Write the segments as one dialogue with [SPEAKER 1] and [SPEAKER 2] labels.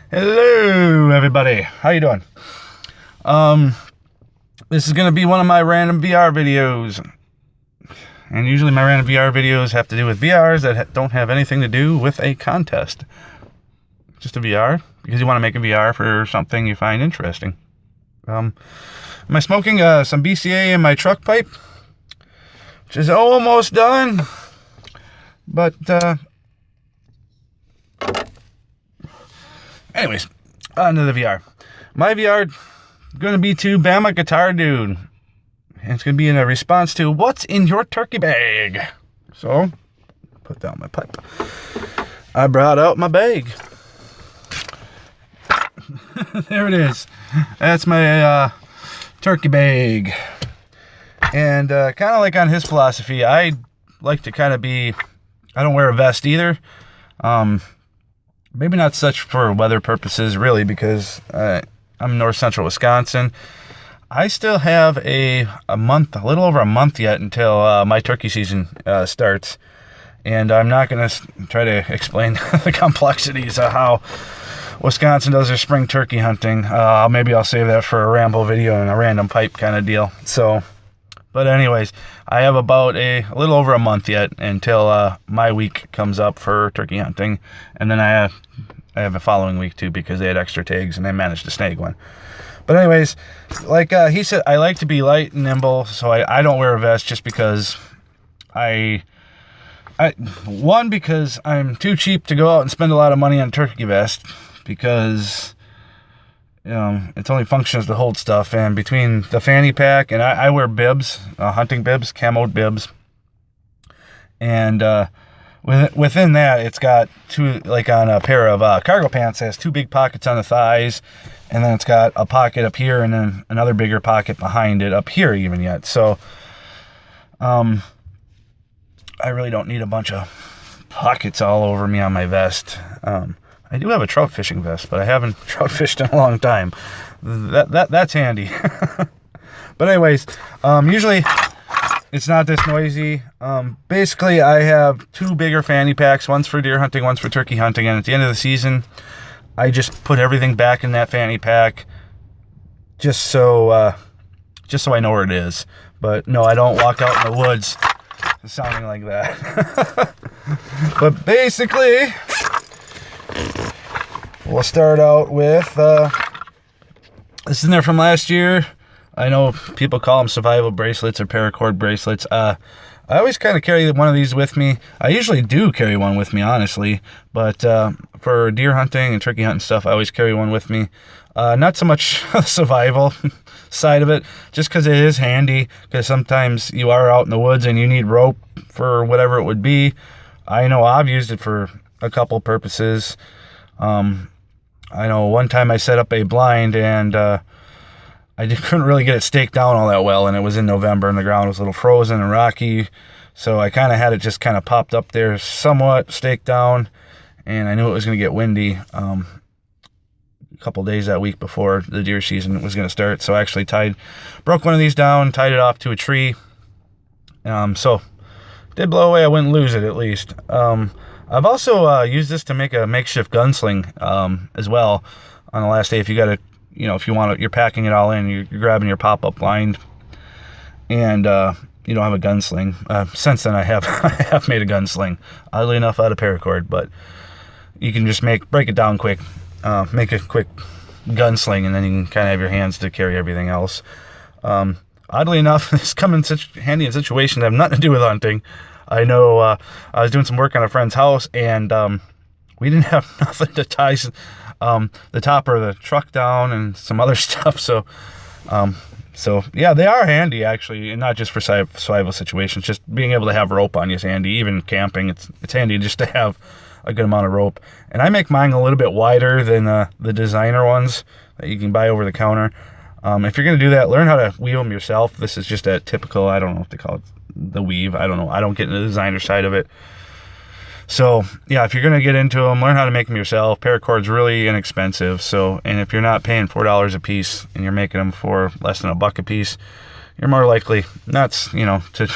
[SPEAKER 1] Hello, everybody. How you doing? This is going to be one of my random VR videos. And usually my random VR videos have to do with VRs that don't have anything to do with a contest. Just a VR, because you want to make a VR for something you find interesting. Am I smoking some BCA in my truck pipe? Which is almost done. But, anyways, on to the VR. My VR going to be to Bamagtrdude. And it's going to be in a response to what's in your turkey bag. So, put down my pipe. I brought out my bag. There it is. That's my turkey bag. And kind of like on his philosophy, I like to kind of be, I don't wear a vest either. Maybe not such for weather purposes, really, because I'm in north central Wisconsin. I still have a little over a month yet until my turkey season starts. And I'm not going to try to explain the complexities of how Wisconsin does their spring turkey hunting. Maybe I'll save that for a ramble video and a random pipe kind of deal. But anyways, I have about a little over a month yet until my week comes up for turkey hunting. And then I have a following week too, because they had extra tags and I managed to snag one. But anyways, like he said, I like to be light and nimble, so I don't wear a vest just because because I'm too cheap to go out and spend a lot of money on a turkey vest, because it's only functions to hold stuff. And between the fanny pack, and I wear bibs, hunting bibs, camoed bibs, and within that, it's got two, like on a pair of cargo pants, it has two big pockets on the thighs, and then it's got a pocket up here and then another bigger pocket behind it up here even yet. So I really don't need a bunch of pockets all over me on my vest. I do have a trout fishing vest, but I haven't trout fished in a long time. That's handy. But anyways, usually it's not this noisy. Basically, I have two bigger fanny packs. One's for deer hunting, one's for turkey hunting. And at the end of the season, I just put everything back in that fanny pack, just so I know where it is. But no, I don't walk out in the woods sounding like that. But basically, we'll start out with this is in there from last year. I know people call them survival bracelets or paracord bracelets. I always kind of carry one of these with me. I usually do carry one with me, honestly. But for deer hunting and turkey hunting stuff, I always carry one with me. Not so much the survival side of it, just because it is handy. Because sometimes you are out in the woods and you need rope for whatever it would be. I know I've used it for a couple purposes. I know one time I set up a blind and couldn't really get it staked down all that well, and it was in November and the ground was a little frozen and rocky, so I kind of had it just kind of popped up there somewhat staked down, and I knew it was going to get windy a couple days that week before the deer season was going to start. So I actually broke one of these down, tied it off to a tree. So it did blow away. I wouldn't lose it, at least. I've also used this to make a makeshift gunsling as well on the last day. If you got to, if you want to, you're packing it all in, you're grabbing your pop-up blind, and you don't have a gunsling. Since then, I have made a gunsling, oddly enough, out of paracord, but you can just break it down quick, make a quick gunsling, and then you can kind of have your hands to carry everything else. Oddly enough, this comes in such handy in situations that have nothing to do with hunting. I know I was doing some work on a friend's house, and we didn't have nothing to tie the top of the truck down and some other stuff. So yeah, they are handy, actually, and not just for survival situations. Just being able to have rope on you is handy. Even camping, it's handy just to have a good amount of rope. And I make mine a little bit wider than the designer ones that you can buy over the counter. If you're going to do that, learn how to weave them yourself. This is just a typical, I don't know what they call it, the weave. I don't know. I don't get into the designer side of it. So yeah, if you're going to get into them, learn how to make them yourself. Paracord's really inexpensive. And if you're not paying $4 a piece and you're making them for less than $1 a piece, you're more likely not, to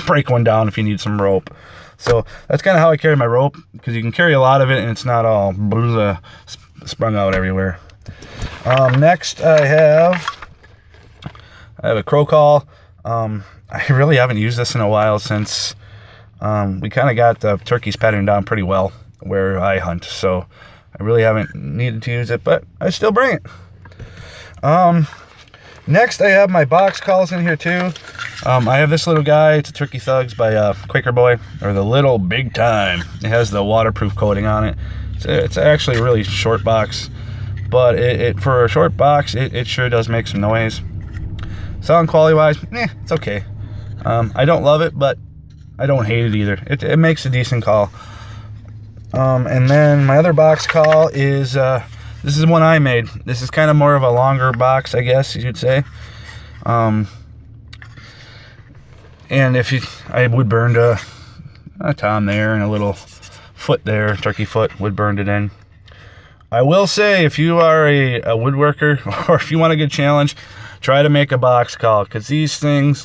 [SPEAKER 1] break one down if you need some rope. So that's kind of how I carry my rope, because you can carry a lot of it and it's not all sprung out everywhere. Next I have a crow call. I really haven't used this in a while since we kind of got the turkeys patterned down pretty well where I hunt, so I really haven't needed to use it, but I still bring it. Next I have my box calls in here too. I have this little guy. It's a Turkey Thugs by Quaker Boy, or the Little Big Time. It has the waterproof coating on it. It's actually a really short box, but for a short box, it sure does make some noise. Sound quality wise, it's okay. I don't love it, but I don't hate it either. It makes a decent call. And then my other box call is, this is one I made. This is kind of more of a longer box, I guess you'd say. And I wood burned a tom there and a little foot there, turkey foot, wood burned it in. I will say, if you are a woodworker, or if you want a good challenge, try to make a box call, because these things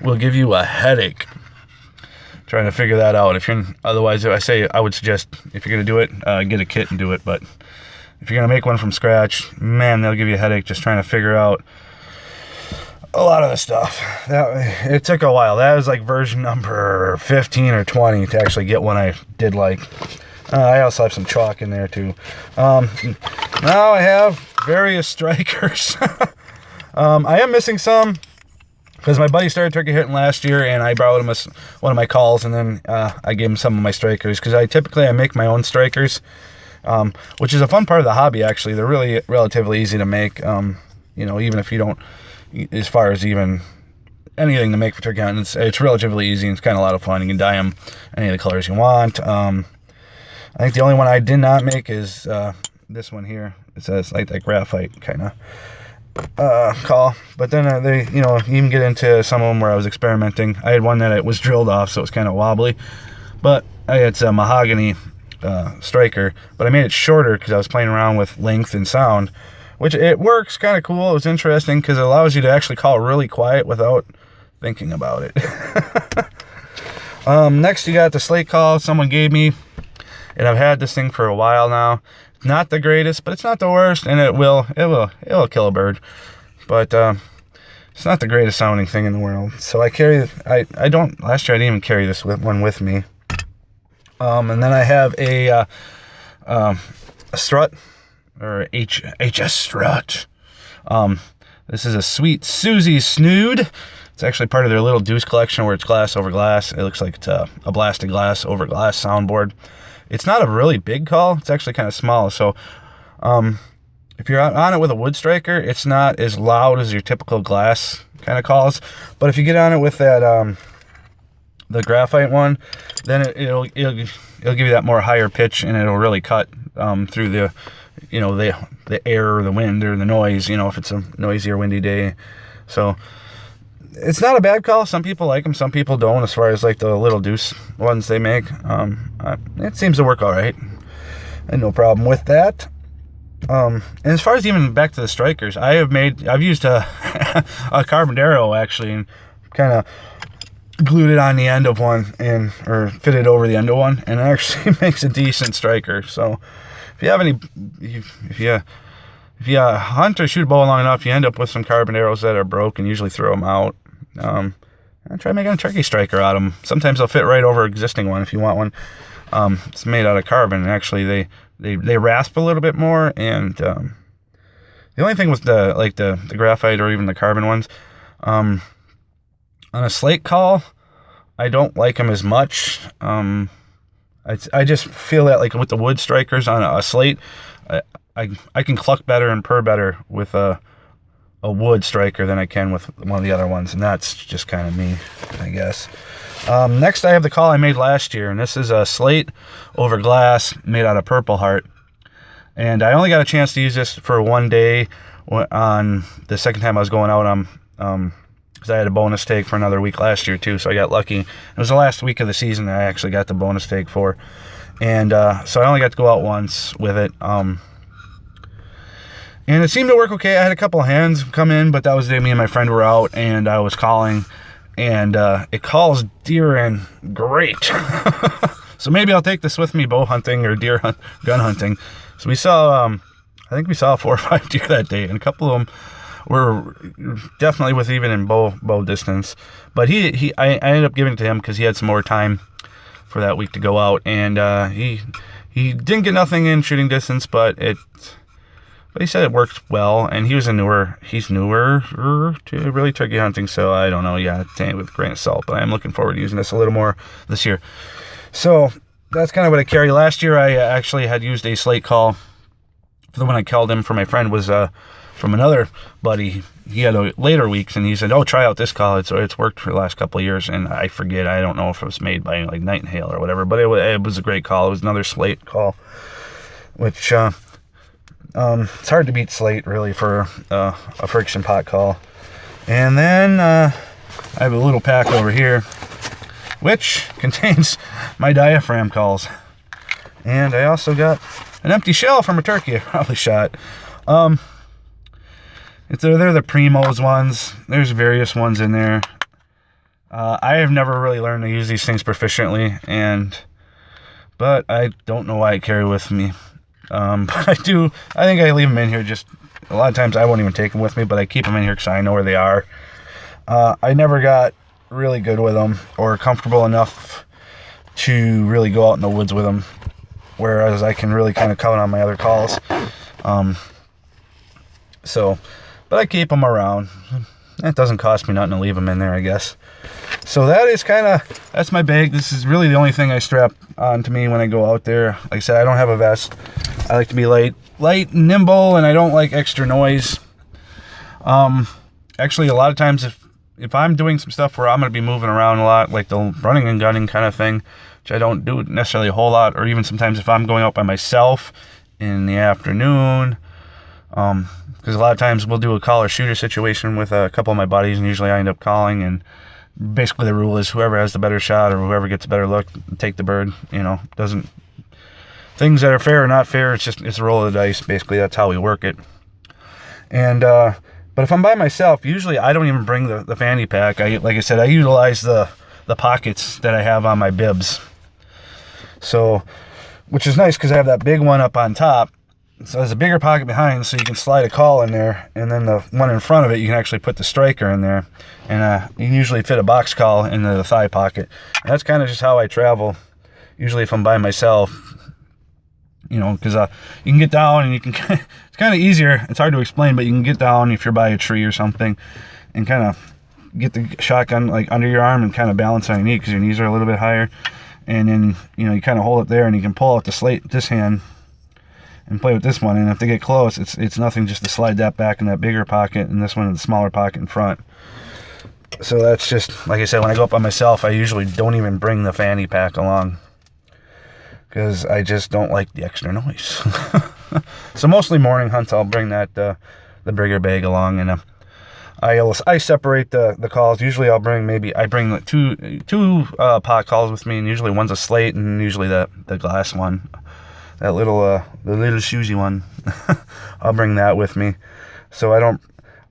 [SPEAKER 1] will give you a headache trying to figure that out. Otherwise, I would suggest, if you're gonna do it, get a kit and do it. But if you're gonna make one from scratch, man, they'll give you a headache just trying to figure out a lot of the stuff. It took a while. That was like version number 15 or 20 to actually get one I did like. I also have some chalk in there too. Now I have various strikers. I am missing some because my buddy started turkey hunting last year, and I borrowed him one of my calls, and then I gave him some of my strikers, because I typically make my own strikers, which is a fun part of the hobby. Actually, they're really relatively easy to make. Even if you don't, as far as even anything to make for turkey hunting, it's relatively easy, and it's kind of a lot of fun. You can dye them any of the colors you want. I think the only one I did not make is this one here. It says like that graphite kind of call. But then you can get into some of them where I was experimenting. I had one that it was drilled off, so it was kind of wobbly. But it's a mahogany striker, but I made it shorter because I was playing around with length and sound, which it works kind of cool. It was interesting because it allows you to actually call really quiet without thinking about it. Next, you got the slate call someone gave me, and I've had this thing for a while now. Not the greatest, but it's not the worst, and it will kill a bird. But it's not the greatest sounding thing in the world. So I carry last year I didn't even carry this one with me. And then I have a strut, or HS strut. This is a Sweet Susie Snood. It's actually part of their little Deuce collection where it's glass over glass. It looks like it's a blasted glass over glass soundboard. It's not a really big call. It's actually kind of small. So if you're on it with a wood striker, it's not as loud as your typical glass kind of calls. But if you get on it with that the graphite one, then it'll give you that more higher pitch, and it'll really cut through the air or the wind or the noise, if it's a noisy or windy day. So it's not a bad call. Some people like them, some people don't, as far as like the little Deuce ones they make. It seems to work all right. I had no problem with that. And as far as even back to the strikers, I've used a carbon arrow actually, and kind of glued it on the end of one or fitted over the end of one, and it actually makes a decent striker. So if you have if you hunt or shoot a bow long enough, you end up with some carbon arrows that are broken. Usually throw them out. And try making a turkey striker out of them. Sometimes they'll fit right over an existing one if you want one. It's made out of carbon, and actually they rasp a little bit more. And the only thing with the graphite or even the carbon ones, on a slate call, I don't like them as much. I just feel that like with the wood strikers on a slate, I can cluck better and purr better with a wood striker than I can with one of the other ones, and that's just kind of me, I guess. Next, I have the call I made last year, and this is a slate over glass made out of Purple Heart. And I only got a chance to use this for one day on the second time I was going out on, because I had a bonus take for another week last year too, so I got lucky. It was the last week of the season that I actually got the bonus take for. And so I only got to go out once with it. And it seemed to work okay. I had a couple of hands come in, but that was the day me and my friend were out, and I was calling, and it calls deer in great. So maybe I'll take this with me bow hunting or gun hunting. So we saw I think we saw 4 or 5 deer that day, and a couple of them were definitely even in bow distance. But I ended up giving it to him because he had some more time for that week to go out, and he didn't get nothing in shooting distance, but he said it worked well, and he's newer to really turkey hunting, so I don't know. Yeah, take it with a grain of salt, but I'm looking forward to using this a little more this year. So that's kind of what I carry. Last year I actually had used a slate call. The one I called him for my friend was from another buddy. He had later weeks, and he said, "Oh, try out this call. It's worked for the last couple of years." And I forget. I don't know if it was made by like Nightingale or whatever, but it was a great call. It was another slate call, which it's hard to beat slate really for a friction pot call. And then I have a little pack over here, which contains my diaphragm calls. And I also got an empty shell from a turkey I probably shot. They're the Primos ones. There's various ones in there. I have never really learned to use these things proficiently, but I don't know why I carry with me. But I think I leave them in here. Just a lot of times I won't even take them with me, but I keep them in here because I know where they are. I never got really good with them or comfortable enough to really go out in the woods with them, whereas I can really kind of count on my other calls. But I keep them around. It doesn't cost me nothing to leave them in there, I guess. So that's my bag. This is really the only thing I strap on to me when I go out there. Like I said, I don't have a vest. I like to be light and nimble, and I don't like extra noise. Actually, a lot of times if I'm doing some stuff where I'm going to be moving around a lot, like the running and gunning kind of thing, which I don't do necessarily a whole lot, or even sometimes if I'm going out by myself in the afternoon, because a lot of times we'll do a call or shooter situation with a couple of my buddies, and usually I end up calling, and basically the rule is whoever has the better shot or whoever gets a better look, take the bird. Doesn't things that are fair or not fair, it's a roll of the dice. Basically, that's how we work it. And but if I'm by myself, usually I don't even bring the fanny pack. Like I said, I utilize the pockets that I have on my bibs. So, which is nice because I have that big one up on top. So there's a bigger pocket behind, so you can slide a call in there, and then the one in front of it, you can actually put the striker in there, and you can usually fit a box call into the thigh pocket. And that's kind of just how I travel, usually if I'm by myself, because you can get down and you can, it's kind of easier, it's hard to explain, but you can get down if you're by a tree or something, and kind of get the shotgun like under your arm and kind of balance on your knee, because your knees are a little bit higher, and then, you kind of hold it there, and you can pull out the slate with this hand, and play with this one, and if they get close, it's nothing just to slide that back in that bigger pocket, and this one in the smaller pocket in front. So that's just, like I said, when I go up by myself, I usually don't even bring the fanny pack along, because I just don't like the extra noise. So mostly morning hunts, I'll bring the bigger bag along, and I separate the calls. Usually I bring the two pot calls with me, and usually one's a slate, and usually the glass one. That the little Susie one, I'll bring that with me. So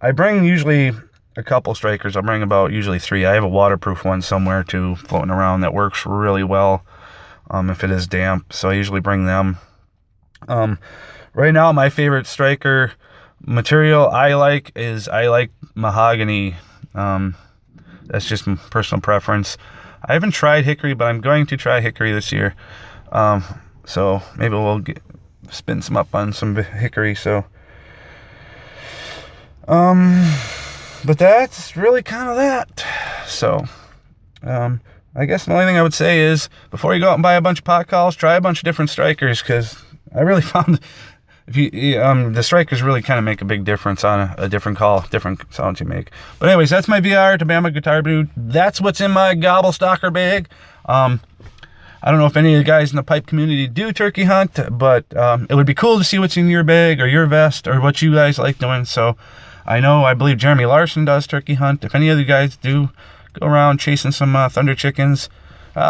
[SPEAKER 1] I bring usually a couple strikers. I'll bring about usually 3. I have a waterproof one somewhere too, floating around, that works really well if it is damp. So I usually bring them. Right now, my favorite striker material I like mahogany. That's just personal preference. I haven't tried hickory, but I'm going to try hickory this year. So maybe we'll spin some up on some hickory. So, but that's really kind of that. So, I guess the only thing I would say is before you go out and buy a bunch of pot calls, try a bunch of different strikers, because I really found the strikers really kind of make a big difference on a different call, different sounds you make. But anyways, that's my VR to Bamagtrdude. That's what's in my gobble stalker bag. I don't know if any of the guys in the pipe community do turkey hunt, but it would be cool to see what's in your bag or your vest or what you guys like doing. So I believe Jeremy Larson does turkey hunt. If any of you guys do go around chasing some thunder chickens,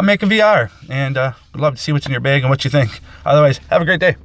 [SPEAKER 1] make a VR, and would love to see what's in your bag and what you think. Otherwise, have a great day.